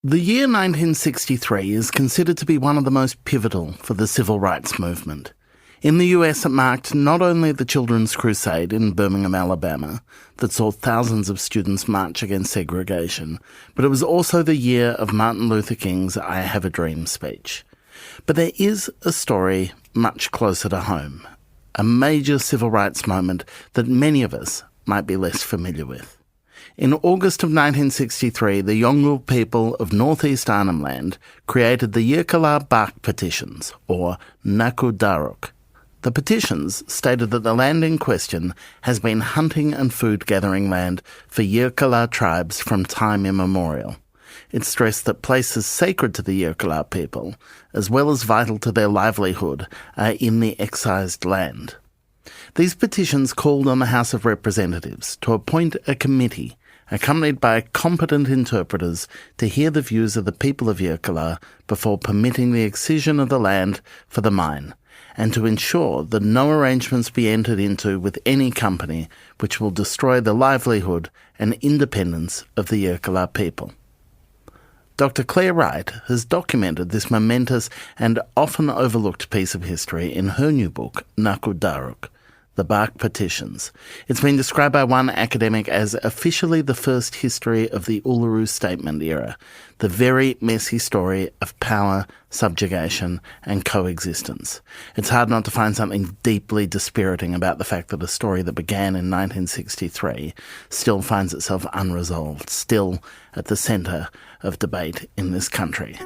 The year 1963 is considered to be one of the most pivotal for the civil rights movement. In the US, it marked not only the Children's Crusade in Birmingham, Alabama, that saw thousands of students march against segregation, but it was also the year of Martin Luther King's I Have a Dream speech. But there is a story much closer to home, a major civil rights moment that many of us might be less familiar with. In August of 1963, the Yolngu people of northeast Arnhem Land created the Eureka Bark Petitions, or Naku Dharuk. The petitions stated that the land in question has been hunting and food-gathering land for Eureka tribes from time immemorial. It stressed that places sacred to the Eureka people, as well as vital to their livelihood, are in the excised land. These petitions called on the House of Representatives to appoint a committee accompanied by competent interpreters to hear the views of the people of Eureka before permitting the excision of the land for the mine, and to ensure that no arrangements be entered into with any company which will destroy the livelihood and independence of the Eureka people. Dr Clare Wright has documented this momentous and often overlooked piece of history in her new book, Naku Dharuk, The Bark Petitions. It's been described by one academic as officially the first history of the Uluru Statement era, the very messy story of power, subjugation and coexistence. It's hard not to find something deeply dispiriting about the fact that a story that began in 1963 still finds itself unresolved, still at the centre of debate in this country.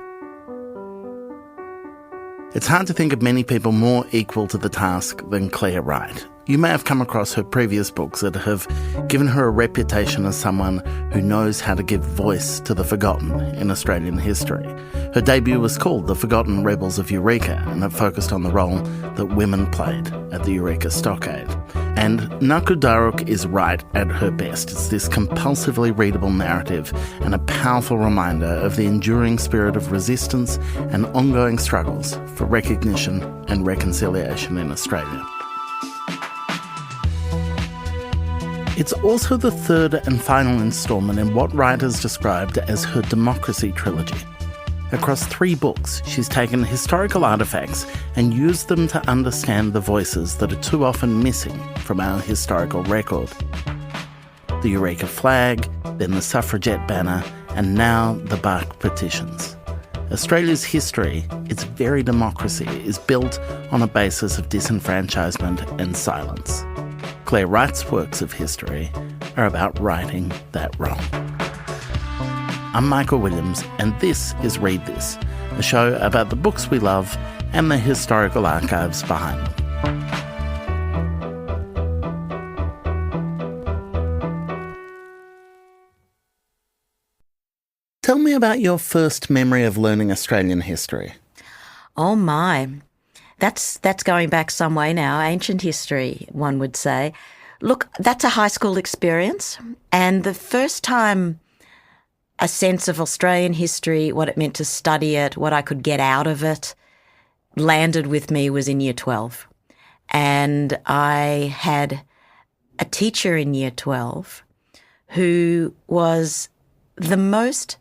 It's hard to think of many people more equal to the task than Clare Wright. You may have come across her previous books that have given her a reputation as someone who knows how to give voice to the forgotten in Australian history. Her debut was called The Forgotten Rebels of Eureka, and it focused on the role that women played at the Eureka Stockade. And Naku Dharuk is right at her best. It's this compulsively readable narrative and a powerful reminder of the enduring spirit of resistance and ongoing struggles for recognition and reconciliation in Australia. It's also the third and final instalment in what Wright has described as her democracy trilogy. Across 3 books, she's taken historical artefacts and used them to understand the voices that are too often missing from our historical record. The Eureka flag, then the suffragette banner, and now the Bark Petitions. Australia's history, its very democracy, is built on a basis of disenfranchisement and silence. Clare Wright's works of history are about righting that wrong. I'm Michael Williams, and this is Read This, a show about the books we love and the historical archives behind them. Tell me about your first memory of learning Australian history. Oh my, that's going back some way now, ancient history, one would say. Look, that's a high school experience, and the first time a sense of Australian history, what it meant to study it, what I could get out of it, landed with me was in Year 12. And I had a teacher in Year 12 who was the most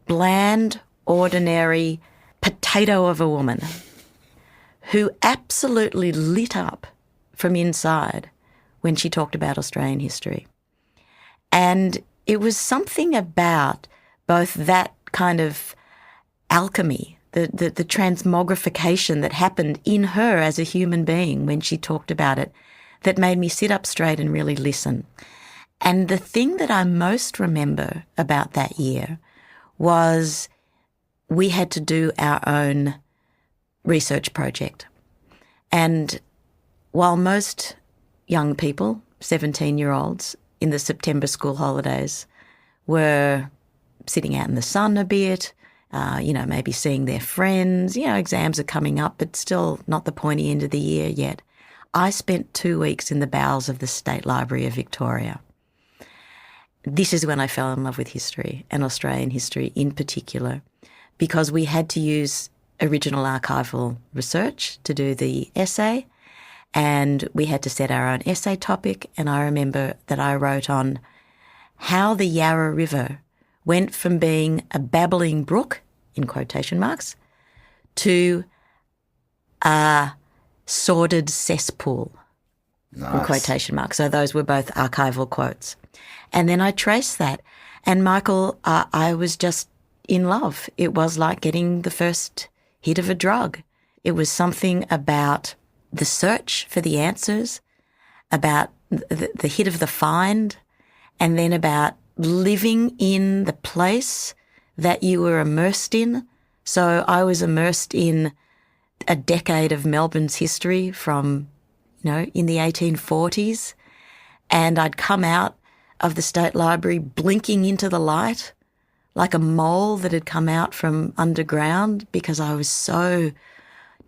bland, ordinary potato of a woman who absolutely lit up from inside when she talked about Australian history. And it was something about both that kind of alchemy, the transmogrification that happened in her as a human being when she talked about it, that made me sit up straight and really listen. And the thing that I most remember about that year was we had to do our own research project. And while most young people, 17-year-olds, in the September school holidays were sitting out in the sun a bit, maybe seeing their friends, exams are coming up, but still not the pointy end of the year yet. I spent 2 weeks in the bowels of the State Library of Victoria. This is when I fell in love with history, and Australian history in particular, because we had to use original archival research to do the essay, and we had to set our own essay topic, and I remember that I wrote on how the Yarra River went from being a babbling brook, in quotation marks, to a sordid cesspool, in quotation marks. So those were both archival quotes. And then I traced that. And Michael, I was just in love. It was like getting the first hit of a drug. It was something about the search for the answers, about the hit of the find, and then about living in the place that you were immersed in. So I was immersed in a decade of Melbourne's history from, in the 1840s, and I'd come out of the State Library blinking into the light like a mole that had come out from underground because I was so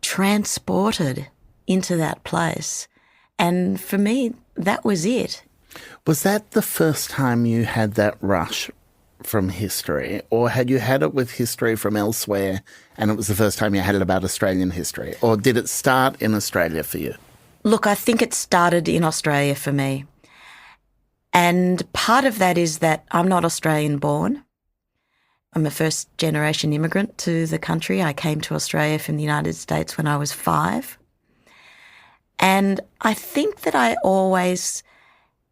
transported into that place. And for me, that was it. Was that the first time you had that rush from history, or had you had it with history from elsewhere and it was the first time you had it about Australian history? Or did it start in Australia for you? Look, I think it started in Australia for me. And part of that is that I'm not Australian born. I'm a first-generation immigrant to the country. I came to Australia from the United States when I was 5. And I think that I always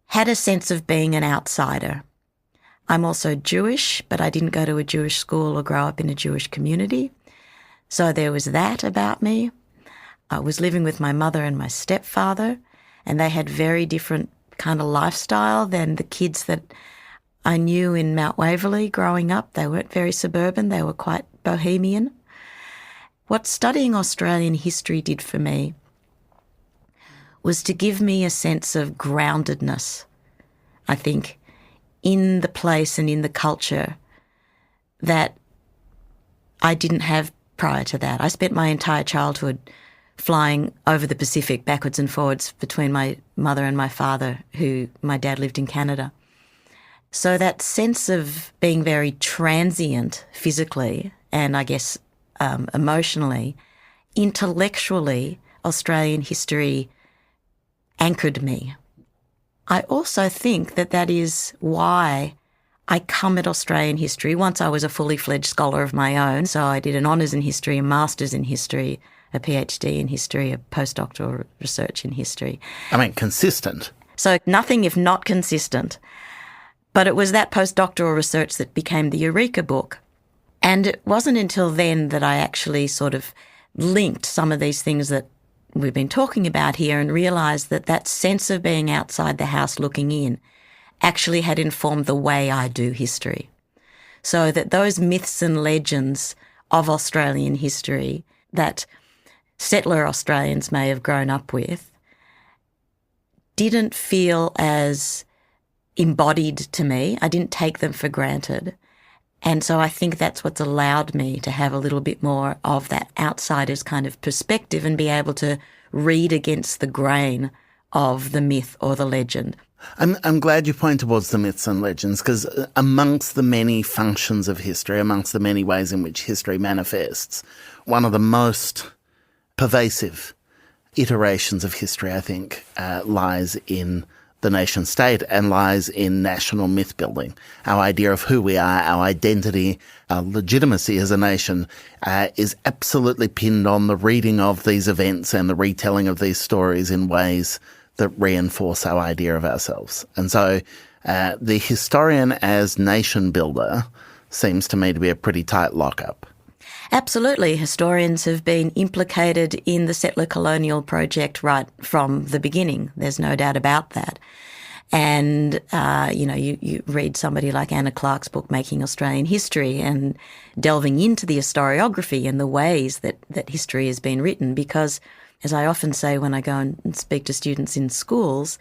had a sense of being an outsider. I'm also Jewish, but I didn't go to a Jewish school or grow up in a Jewish community. So there was that about me. I was living with my mother and my stepfather, and they had very different kind of lifestyle than the kids that I knew in Mount Waverley growing up. They weren't very suburban. They were quite bohemian. What studying Australian history did for me was to give me a sense of groundedness, I think, in the place and in the culture that I didn't have prior to that. I spent my entire childhood flying over the Pacific backwards and forwards between my mother and my father, who my dad lived in Canada. So that sense of being very transient physically and I guess emotionally, intellectually, Australian history anchored me. I also think that that is why I come at Australian history. Once I was a fully fledged scholar of my own, so I did an honours in history, a master's in history, a PhD in history, a postdoctoral research in history. I mean, consistent. So nothing if not consistent. But it was that postdoctoral research that became the Eureka book. And it wasn't until then that I actually sort of linked some of these things that we've been talking about here and realised that that sense of being outside the house looking in actually had informed the way I do history. So that those myths and legends of Australian history that settler Australians may have grown up with didn't feel as embodied to me. I didn't take them for granted. And so I think that's what's allowed me to have a little bit more of that outsider's kind of perspective and be able to read against the grain of the myth or the legend. I'm glad you point towards the myths and legends, because amongst the many functions of history, amongst the many ways in which history manifests, one of the most pervasive iterations of history, I think, lies in the nation state and lies in national myth building. Our idea of who we are, our identity, our legitimacy as a nation is absolutely pinned on the reading of these events and the retelling of these stories in ways that reinforce our idea of ourselves. And so the historian as nation builder seems to me to be a pretty tight lockup. Absolutely. Historians have been implicated in the settler colonial project right from the beginning. There's no doubt about that. And, you read somebody like Anna Clark's book, Making Australian History, and delving into the historiography and the ways that history has been written, because, as I often say when I go and speak to students in schools,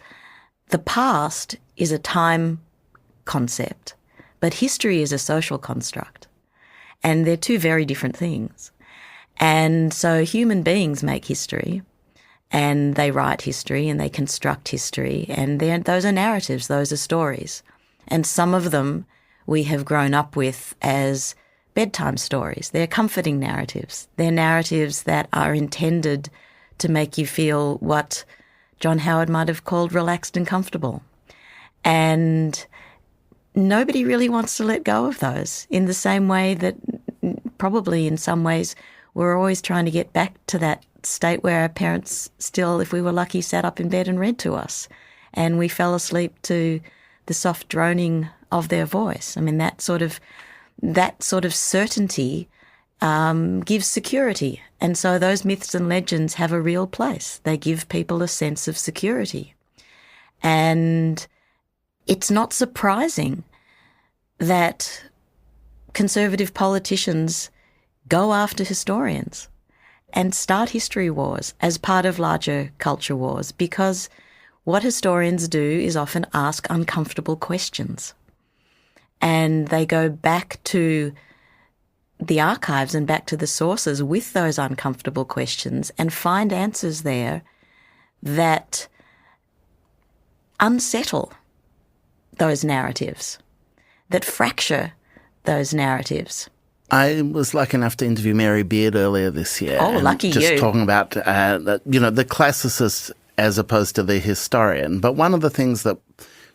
the past is a time concept, but history is a social construct. And they're two very different things. And so human beings make history, and they write history, and they construct history, and those are narratives, those are stories. And some of them we have grown up with as bedtime stories. They're comforting narratives. They're narratives that are intended to make you feel what John Howard might have called relaxed and comfortable. And nobody really wants to let go of those, in the same way that probably in some ways we're always trying to get back to that state where our parents still, if we were lucky, sat up in bed and read to us and we fell asleep to the soft droning of their voice. I mean, that sort of certainty gives security. And so those myths and legends have a real place. They give people a sense of security. And it's not surprising that conservative politicians go after historians and start history wars as part of larger culture wars, because what historians do is often ask uncomfortable questions. And they go back to the archives and back to the sources with those uncomfortable questions and find answers there that unsettle those narratives, that fracture those narratives. I was lucky enough to interview Mary Beard earlier this year. Oh, lucky just you. Talking about, the classicist as opposed to the historian. But one of the things that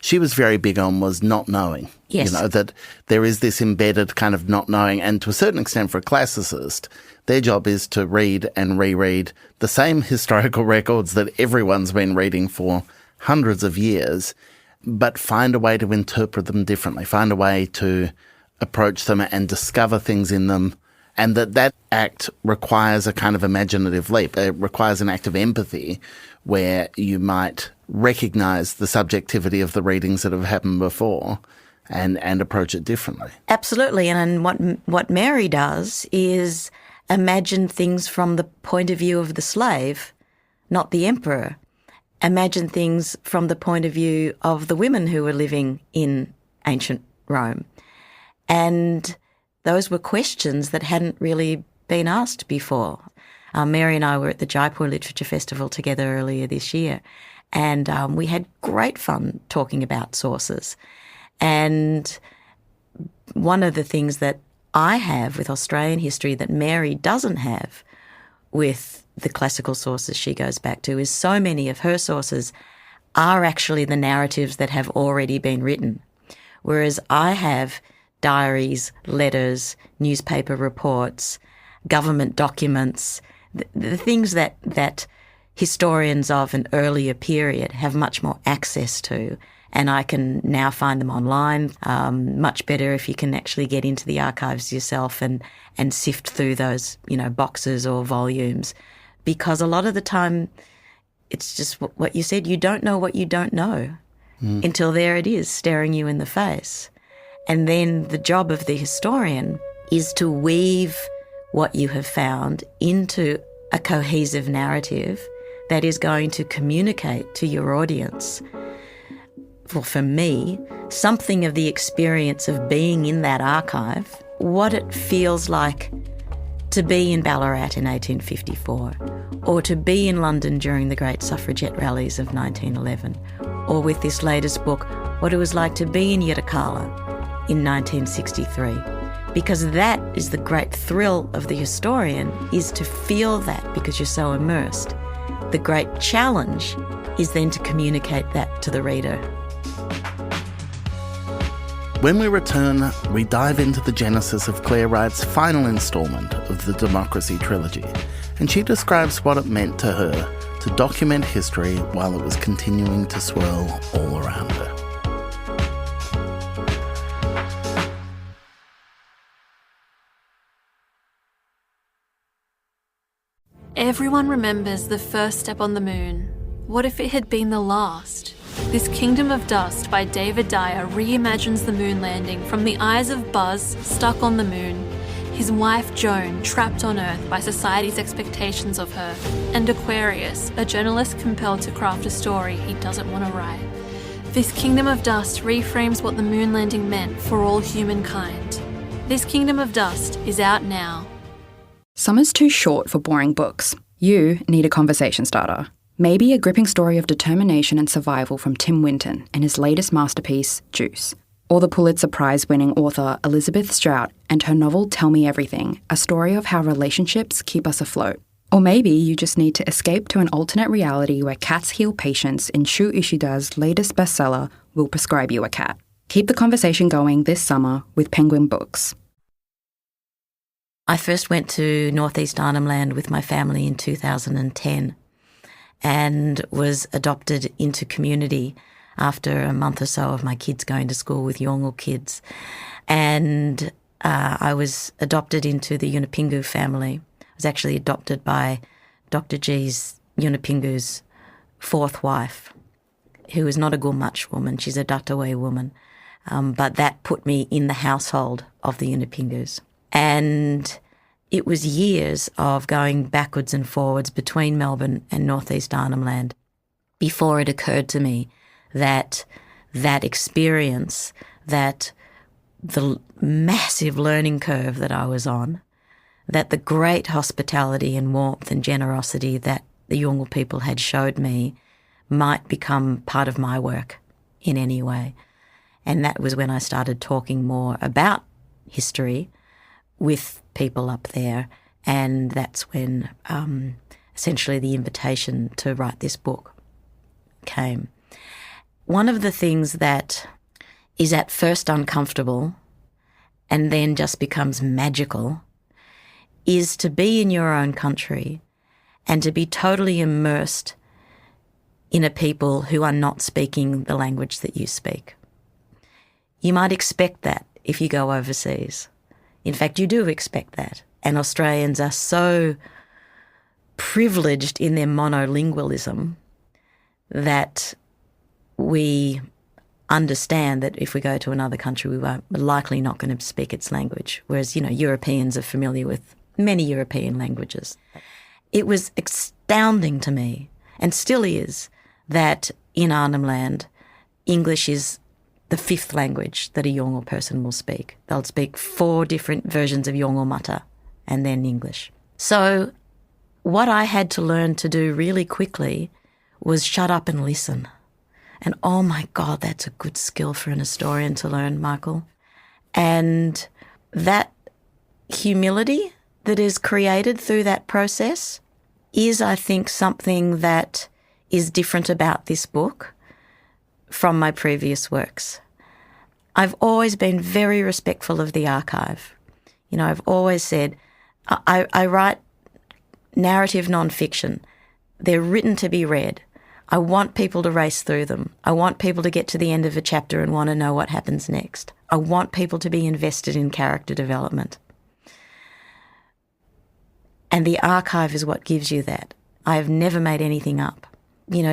she was very big on was not knowing. Yes. That there is this embedded kind of not knowing. And to a certain extent for a classicist, their job is to read and reread the same historical records that everyone's been reading for hundreds of years, but find a way to interpret them differently, find a way to approach them and discover things in them. And that act requires a kind of imaginative leap. It requires an act of empathy where you might recognise the subjectivity of the readings that have happened before and approach it differently. Absolutely. And what Mary does is imagine things from the point of view of the slave, not the emperor. Imagine things from the point of view of the women who were living in ancient Rome. And those were questions that hadn't really been asked before. Mary and I were at the Jaipur Literature Festival together earlier this year, and we had great fun talking about sources. And one of the things that I have with Australian history that Mary doesn't have with the classical sources she goes back to is so many of her sources are actually the narratives that have already been written, whereas I have diaries, letters, newspaper reports, government documents, the things that historians of an earlier period have much more access to. And I can now find them online, much better if you can actually get into the archives yourself and sift through those, boxes or volumes. Because a lot of the time, it's just what you said, you don't know what you don't know until there it is staring you in the face. And then the job of the historian is to weave what you have found into a cohesive narrative that is going to communicate to your audience, well, for me, something of the experience of being in that archive, what it feels like to be in Ballarat in 1854, or to be in London during the great suffragette rallies of 1911, or with this latest book, what it was like to be in Eureka in 1963. Because that is the great thrill of the historian, is to feel that because you're so immersed. The great challenge is then to communicate that to the reader. When we return, we dive into the genesis of Clare Wright's final instalment of the Democracy trilogy, and she describes what it meant to her to document history while it was continuing to swirl all around her. Everyone remembers the first step on the moon. What if it had been the last? This Kingdom of Dust by David Dyer reimagines the moon landing from the eyes of Buzz, stuck on the moon, his wife Joan, trapped on Earth by society's expectations of her, and Aquarius, a journalist compelled to craft a story he doesn't want to write. This Kingdom of Dust reframes what the moon landing meant for all humankind. This Kingdom of Dust is out now. Summer's too short for boring books. You need a conversation starter. Maybe a gripping story of determination and survival from Tim Winton in his latest masterpiece, Juice. Or the Pulitzer Prize-winning author Elizabeth Strout and her novel Tell Me Everything, a story of how relationships keep us afloat. Or maybe you just need to escape to an alternate reality where cats heal patients in Shu Ishida's latest bestseller, We'll Prescribe You a Cat. Keep the conversation going this summer with Penguin Books. I first went to Northeast Arnhem Land with my family in 2010 and was adopted into community after a month or so of my kids going to school with Yolngu kids. And I was adopted into the Yunupingu family. I was actually adopted by Dr G's Yunupingu's fourth wife, who is not a Gulmutch woman, she's a Datawe woman. But that put me in the household of the Yunupingus. And it was years of going backwards and forwards between Melbourne and Northeast Arnhem Land before it occurred to me that that experience, that the massive learning curve that I was on, that the great hospitality and warmth and generosity that the Yolngu people had showed me might become part of my work in any way. And that was when I started talking more about history with people up there. And that's when essentially the invitation to write this book came. One of the things that is at first uncomfortable and then just becomes magical is to be in your own country and to be totally immersed in a people who are not speaking the language that you speak. You might expect that if you go overseas. In fact, you do expect that. And Australians are so privileged in their monolingualism that we understand that if we go to another country, we're likely not going to speak its language. Whereas, Europeans are familiar with many European languages. It was astounding to me, and still is, that in Arnhem Land, English is the fifth language that a Yolngu person will speak. They'll speak 4 different versions of Yolngu Mata and then English. So what I had to learn to do really quickly was shut up and listen. And oh my God, that's a good skill for an historian to learn, Michael. And that humility that is created through that process is, I think, something that is different about this book from my previous works. I've always been very respectful of the archive. I've always said, I write narrative non-fiction. They're written to be read. I want people to race through them. I want people to get to the end of a chapter and want to know what happens next. I want people to be invested in character development. And the archive is what gives you that. I have never made anything up.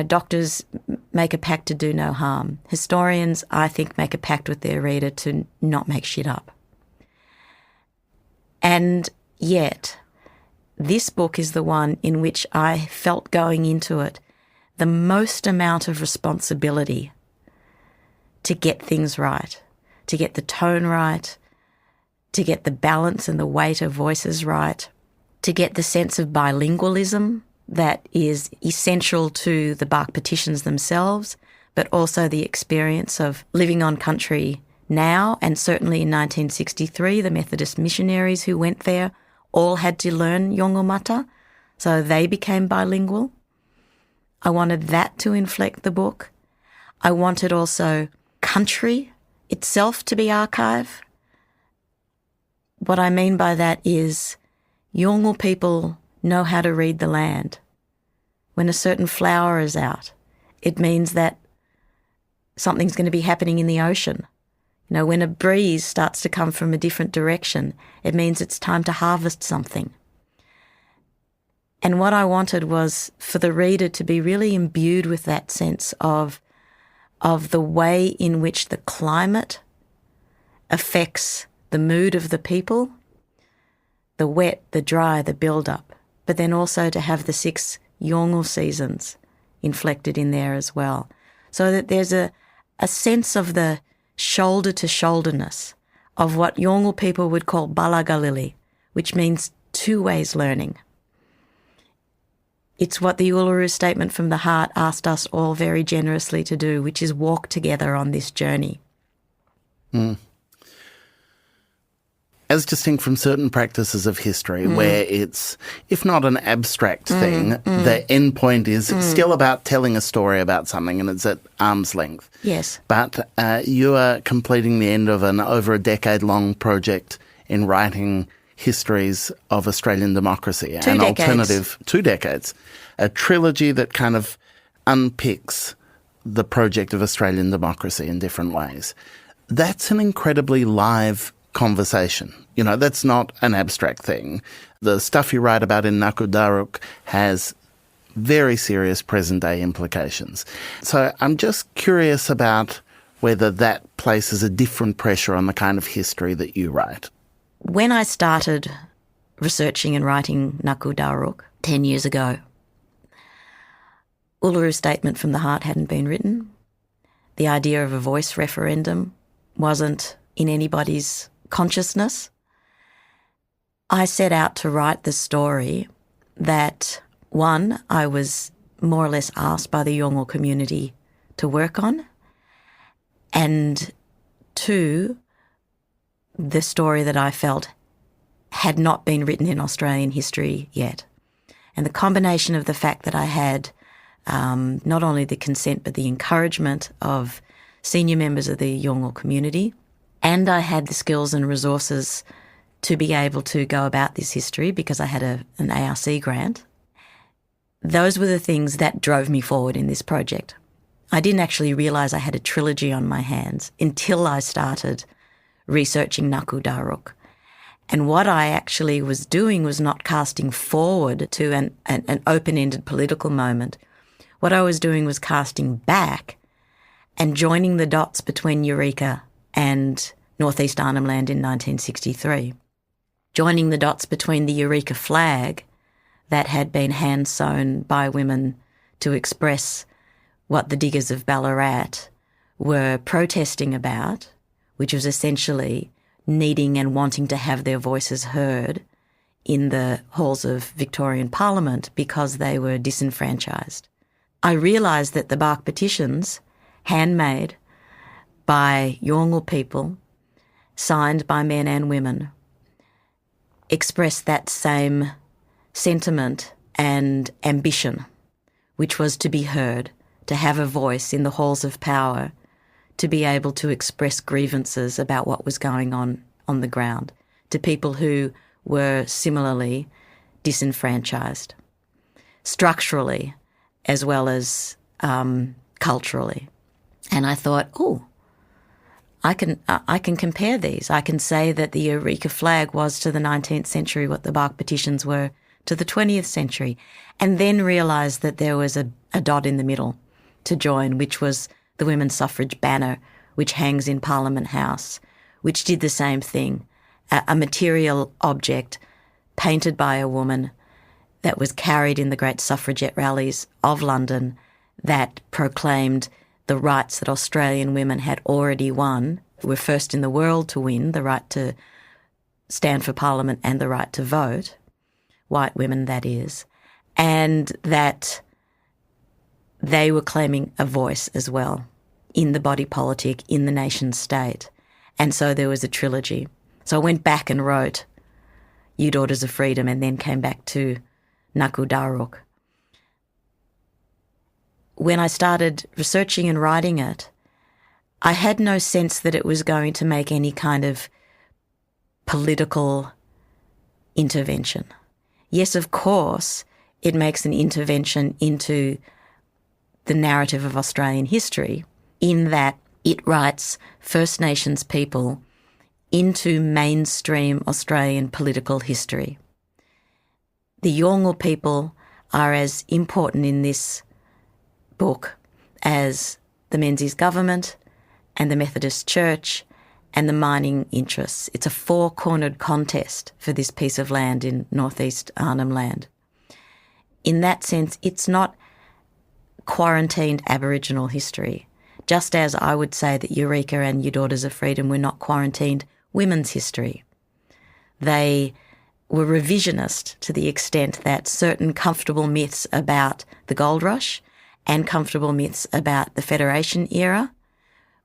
Doctors make a pact to do no harm. Historians, I think, make a pact with their reader to not make shit up. And yet, this book is the one in which I felt going into it the most amount of responsibility to get things right, to get the tone right, to get the balance and the weight of voices right, to get the sense of bilingualism that is essential to the Bark Petitions themselves, but also the experience of living on country now, and certainly in 1963, the Methodist missionaries who went there all had to learn Yolngu Mata, so they became bilingual. I wanted that to inflect the book. I wanted also country itself to be archive. What I mean by that is Yolngu people know how to read the land. When a certain flower is out, it means that something's going to be happening in the ocean. When a breeze starts to come from a different direction, it means it's time to harvest something. And what I wanted was for the reader to be really imbued with that sense of the way in which the climate affects the mood of the people, the wet, the dry, the build-up, but then also to have the 6 Yolngu seasons inflected in there as well, so that there's a sense of the shoulder-to-shoulderness of what Yolngu people would call balagalili, which means 2 ways learning. It's what the Uluru Statement from the Heart asked us all very generously to do, which is walk together on this journey. And as distinct from certain practices of history where it's, if not an abstract thing, the end point is still about telling a story about something and it's at arm's length. Yes. But you are completing the end of an over a decade-long project in writing histories of Australian democracy. 2 decades. 2 decades. A trilogy that kind of unpicks the project of Australian democracy in different ways. That's an incredibly live conversation. You know, that's not an abstract thing. The stuff you write about in Naku Dharuk has very serious present-day implications. So I'm just curious about whether that places a different pressure on the kind of history that you write. When I started researching and writing Naku Dharuk 10 years ago, Uluru Statement from the Heart hadn't been written. The idea of a voice referendum wasn't in anybody's consciousness. I set out to write the story that, one, I was more or less asked by the Yolngu community to work on, and two, the story that I felt had not been written in Australian history yet. And the combination of the fact that I had not only the consent but the encouragement of senior members of the Yolngu community, and I had the skills and resources to be able to go about this history because I had an ARC grant. Those were the things that drove me forward in this project. I didn't actually realise I had a trilogy on my hands until I started researching Naku Dharuk. And what I actually was doing was not casting forward to an open-ended political moment. What I was doing was casting back and joining the dots between Eureka and Northeast Arnhem Land in 1963. Joining the dots between the Eureka flag that had been hand-sewn by women to express what the diggers of Ballarat were protesting about, which was essentially needing and wanting to have their voices heard in the halls of Victorian Parliament because they were disenfranchised. I realised that the Bark Petitions, handmade by Yolngu people, signed by men and women, expressed that same sentiment and ambition, which was to be heard, to have a voice in the halls of power, to be able to express grievances about what was going on the ground to people who were similarly disenfranchised, structurally as well as culturally. And I thought, I can compare these. I can say that the Eureka flag was to the 19th century what the Bark Petitions were to the 20th century, and then realise that there was a dot in the middle to join, which was the women's suffrage banner, which hangs in Parliament House, which did the same thing, a material object painted by a woman that was carried in the great suffragette rallies of London that proclaimed the rights that Australian women had already won, were first in the world to win the right to stand for Parliament and the right to vote, white women that is, and that they were claiming a voice as well in the body politic, in the nation state. And so there was a trilogy. So I went back and wrote You Daughters of Freedom and then came back to Naku Dharuk. When I started researching and writing it, I had no sense that it was going to make any kind of political intervention. Yes, of course, it makes an intervention into the narrative of Australian history in that it writes First Nations people into mainstream Australian political history. The Yolngu people are as important in this book as the Menzies government and the Methodist Church and the mining interests. It's a four-cornered contest for this piece of land in Northeast Arnhem Land. In that sense, it's not quarantined Aboriginal history, just as I would say that Eureka and Your Daughters of Freedom were not quarantined women's history. They were revisionist to the extent that certain comfortable myths about the gold rush and comfortable myths about the Federation era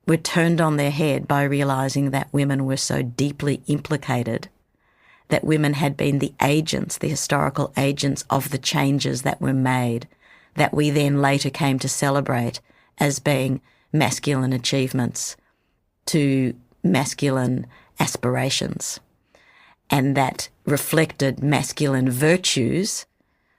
were turned on their head by realising that women were so deeply implicated that women had been the agents, the historical agents of the changes that were made, that we then later came to celebrate as being masculine achievements to masculine aspirations, and that reflected masculine virtues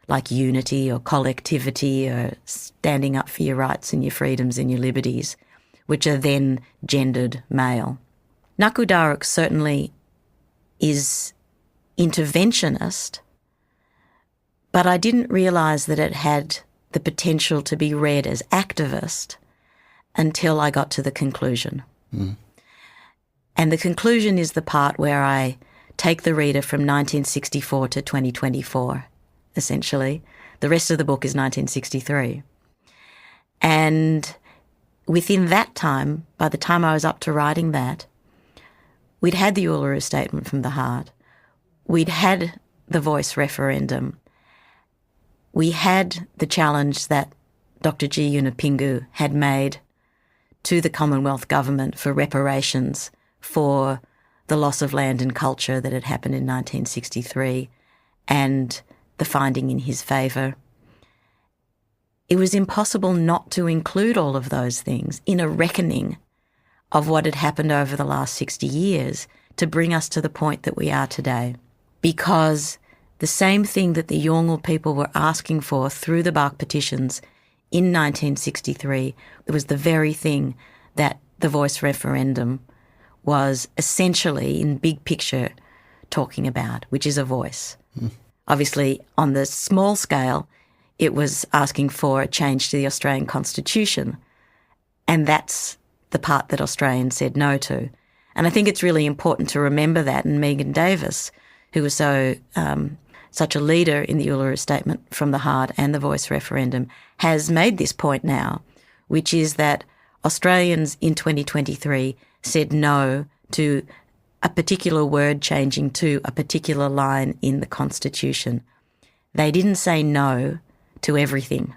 like unity or collectivity or standing up for your rights and your freedoms and your liberties, which are then gendered male. Naku Dharuk certainly is interventionist, but I didn't realise that it had the potential to be read as activist until I got to the conclusion. And the conclusion is the part where I take the reader from 1964 to 2024, essentially. The rest of the book is 1963. And within that time, by the time I was up to writing that, we'd had the Uluru Statement from the Heart. We'd had the Voice referendum. We had the challenge that Dr. G. Yunupingu had made to the Commonwealth Government for reparations for the loss of land and culture that had happened in 1963 and the finding in his favour. It was impossible not to include all of those things in a reckoning of what had happened over the last 60 years to bring us to the point that we are today. Because the same thing that the Yolngu people were asking for through the Bark Petitions in 1963, it was the very thing that the Voice referendum was essentially, in big picture, talking about, which is a voice. Obviously, on the small scale, it was asking for a change to the Australian Constitution, and that's the part that Australians said no to. And I think it's really important to remember that, and Megan Davis, who was such a leader in the Uluru Statement from the Heart and the Voice referendum, has made this point now, which is that Australians in 2023 said no to a particular word changing to a particular line in the Constitution. They didn't say no to everything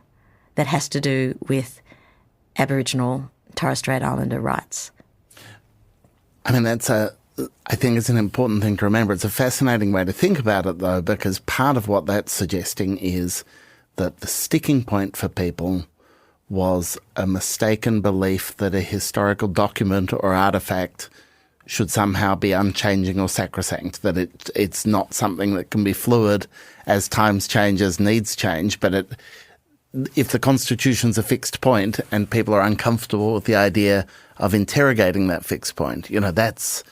that has to do with Aboriginal Torres Strait Islander rights. I mean, I think it's an important thing to remember. It's a fascinating way to think about it, though, because part of what that's suggesting is that the sticking point for people was a mistaken belief that a historical document or artefact should somehow be unchanging or sacrosanct, that it's not something that can be fluid as times change, as needs change, but if the Constitution's a fixed point and people are uncomfortable with the idea of interrogating that fixed point, that's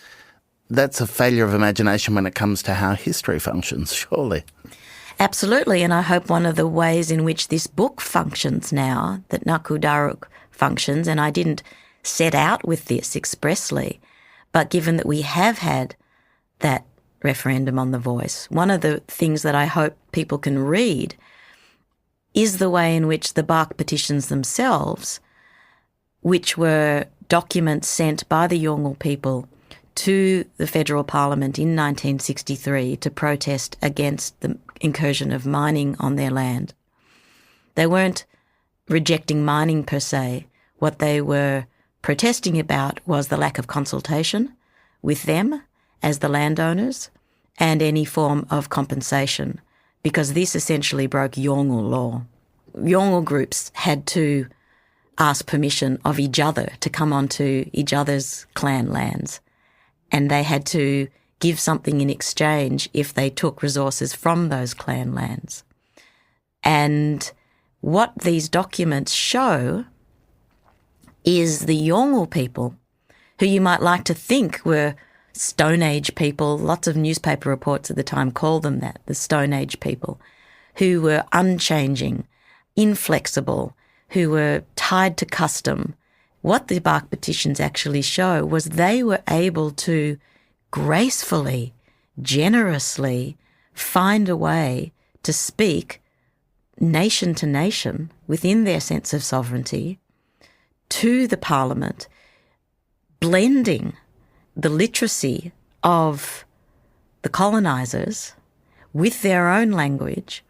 a failure of imagination when it comes to how history functions, surely. Absolutely, and I hope one of the ways in which this book functions now, that Naku Dharuk functions, and I didn't set out with this expressly, but given that we have had that referendum on the Voice, one of the things that I hope people can read is the way in which the Bark Petitions themselves, which were documents sent by the Yolngu people to the federal parliament in 1963 to protest against the incursion of mining on their land. They weren't rejecting mining per se. What they were protesting about was the lack of consultation with them as the landowners and any form of compensation, because this essentially broke Yolngu law. Yolngu groups had to ask permission of each other to come onto each other's clan lands, and they had to give something in exchange if they took resources from those clan lands. And what these documents show is the Yolngu people, who you might like to think were Stone Age people, lots of newspaper reports at the time called them that, the Stone Age people, who were unchanging, inflexible, who were tied to custom. What the Bark Petitions actually show was they were able to gracefully, generously find a way to speak nation to nation within their sense of sovereignty to the parliament, blending the literacy of the colonisers with their own language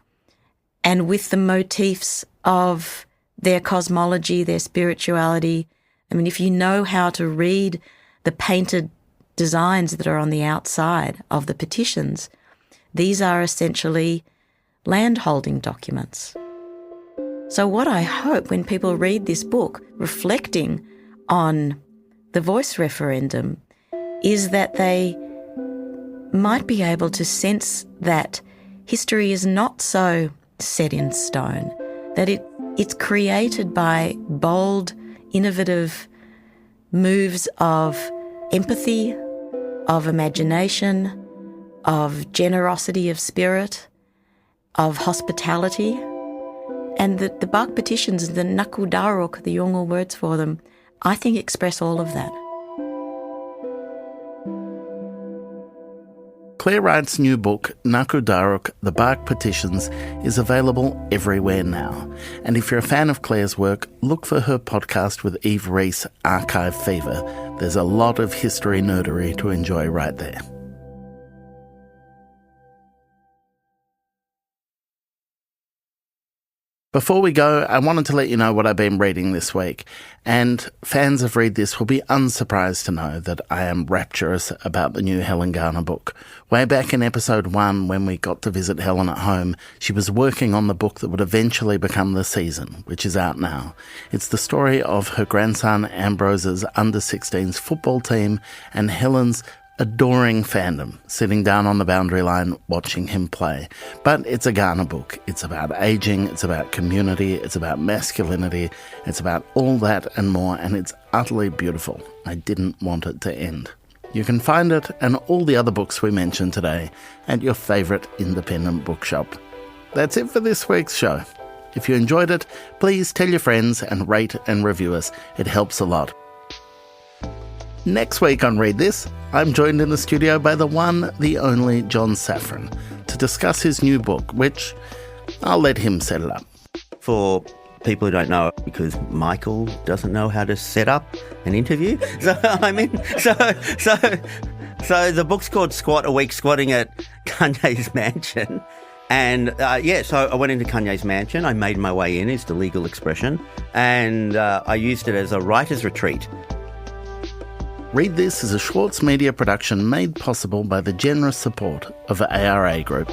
and with the motifs of their cosmology, their spirituality. I mean, if you know how to read the painted designs that are on the outside of the petitions, These are essentially landholding documents. So what I hope when people read this book, reflecting on the voice referendum, is that they might be able to sense that history is not so set in stone, that it's created by bold, innovative moves of empathy, of imagination, of generosity of spirit, of hospitality, and that the Bark Petitions, the Naku, Dharuk, the Yolngu words for them, I think express all of that. Clare Wright's new book, Naku Dharuk, The Bark Petitions, is available everywhere now. And if you're a fan of Clare's work, look for her podcast with Eve Reese, Archive Fever. There's a lot of history nerdery to enjoy right there. Before we go, I wanted to let you know what I've been reading this week, and fans of Read This will be unsurprised to know that I am rapturous about the new Helen Garner book. Way back in episode 1, when we got to visit Helen at home, she was working on the book that would eventually become The Season, which is out now. It's the story of her grandson Ambrose's under-16s football team and Helen's adoring fandom, sitting down on the boundary line watching him play. But it's a Garner book. It's about aging, it's about community, it's about masculinity, it's about all that and more, and it's utterly beautiful. I didn't want it to end. You can find it and all the other books we mentioned today at your favourite independent bookshop. That's it for this week's show. If you enjoyed it, please tell your friends and rate and review us. It helps a lot. Next week on Read This, I'm joined in the studio by the one, the only John Safran to discuss his new book, which I'll let him set it up. For people who don't know, because Michael doesn't know how to set up an interview. So the book's called Squat a Week, Squatting at Kanye's Mansion. And so I went into Kanye's mansion. I made my way in, is the legal expression. And I used it as a writer's retreat. Read This is a Schwartz Media production made possible by the generous support of ARA Group.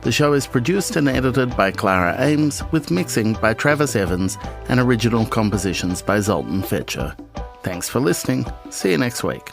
The show is produced and edited by Clara Ames, with mixing by Travis Evans and original compositions by Zoltan Fetcher. Thanks for listening. See you next week.